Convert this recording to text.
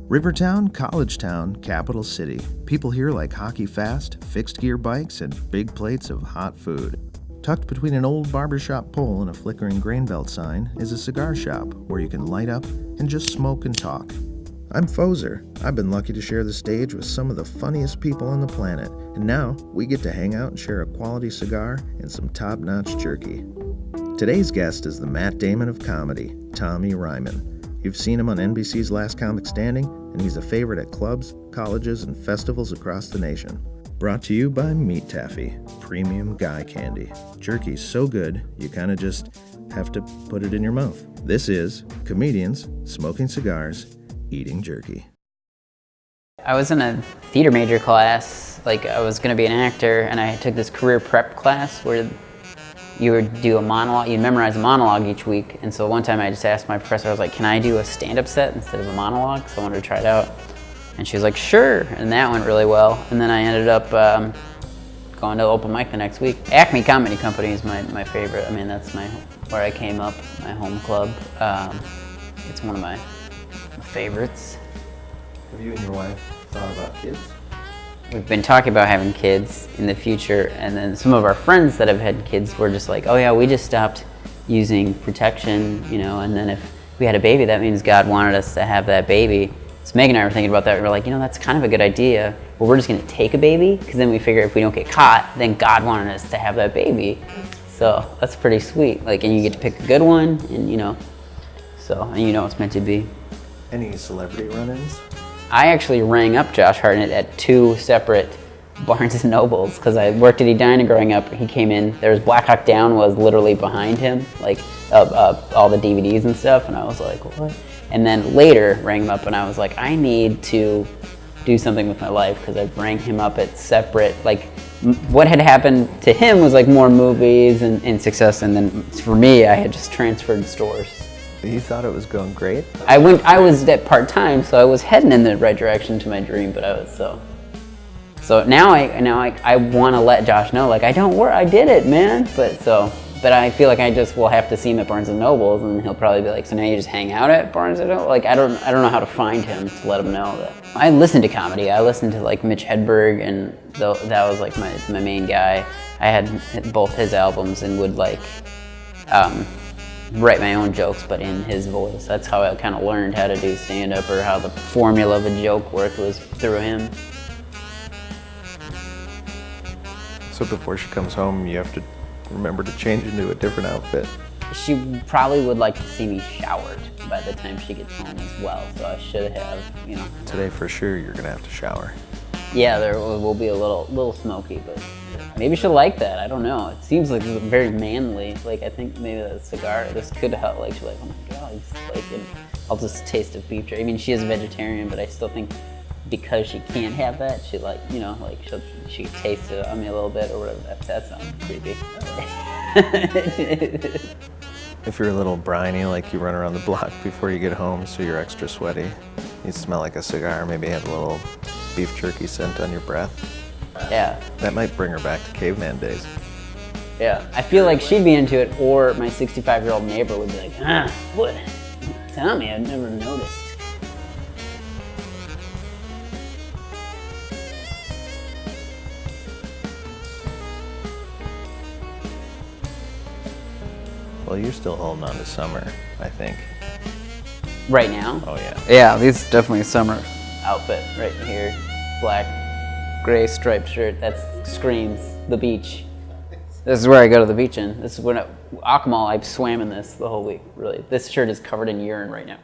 Rivertown, College Town, Capital City. People here like hockey fast, fixed gear bikes, and big plates of hot food. Tucked between an old barbershop pole and a flickering grain belt sign is a cigar shop where you can light up and just smoke and talk. I'm Pfoser. I've been lucky to share the stage with some of the funniest people on the planet, and now we get to hang out and share a quality cigar and some top-notch jerky. Today's guest is the Matt Damon of comedy, Tommy Ryman. You've seen him on NBC's Last Comic Standing, and he's a favorite at clubs, colleges, and festivals across the nation. Brought to you by Meat Taffy, premium guy candy. Jerky's so good, you kind of just have to put it in your mouth. This is Comedians Smoking Cigars, Eating Jerky. I was in a theater major class, I was going to be an actor, and I took this career prep class where you would do a monologue, you'd memorize a monologue each week. And so one time I just asked my professor, I was like, can I do a stand-up set instead of a monologue? So I wanted to try it out. And she was like, sure, and that went really well. And then I ended up going to open mic the next week. Acme Comedy Company is my favorite. I mean, that's where I came up, my home club. It's one of my favorites. Have you and your wife thought about kids? We've been talking about having kids in the future, and then some of our friends that have had kids were just like, oh yeah, we just stopped using protection, and then if we had a baby, that means God wanted us to have that baby. So Megan and I were thinking about that, and we're like, that's kind of a good idea, but we're just gonna take a baby, because then we figure if we don't get caught, then God wanted us to have that baby. So that's pretty sweet, and you get to pick a good one, and it's meant to be. Any celebrity run-ins? I actually rang up Josh Hartnett at 2 separate Barnes & Nobles because I worked at Edina growing up. He came in, there was Black Hawk Down was literally behind him, all the DVDs and stuff, and I was like, what? And then later rang him up and I was like, I need to do something with my life because I rang him up at separate, what had happened to him was more movies and success, and then for me, I had just transferred stores. You thought it was going great? I was at part-time, so I was heading in the right direction to my dream, but I was so now I want to let Josh know, I don't worry, I did it, man. But I feel like I just will have to see him at Barnes & Nobles, and he'll probably be like, so now you just hang out at Barnes & Nobles? I don't know how to find him to let him know that. I listen to comedy. I listen to Mitch Hedberg, and that was my main guy. I had both his albums and would write my own jokes, but in his voice. That's how I kind of learned how to do stand-up, or how the formula of a joke worked, was through him. So before she comes home, you have to remember to change into a different outfit. She probably would like to see me showered by the time she gets home as well, so I should have, Today for sure you're gonna have to shower. Yeah, there will be a little smoky, but maybe she'll like that. I don't know. It seems very manly. I think maybe that cigar, this could help. She's like, oh my God, I'll just taste a beef jerky. I mean, she is a vegetarian, but I still think because she can't have that, she she could taste it on me a little bit or whatever. That sounds creepy. If you're a little briny, you run around the block before you get home, so you're extra sweaty. You smell like a cigar, maybe have a little beef jerky scent on your breath. Yeah. That might bring her back to caveman days. Yeah. I feel like she'd be into it, or my 65-year-old neighbor would be like, what? Tell me, I've never noticed. Well, you're still holding on to summer, I think. Right now? Oh, yeah. Yeah, this is definitely a summer outfit right here. Black, gray striped shirt. That screams the beach. This is where I go to the beach in. This is when Akumal, I swam in this the whole week, really. This shirt is covered in urine right now.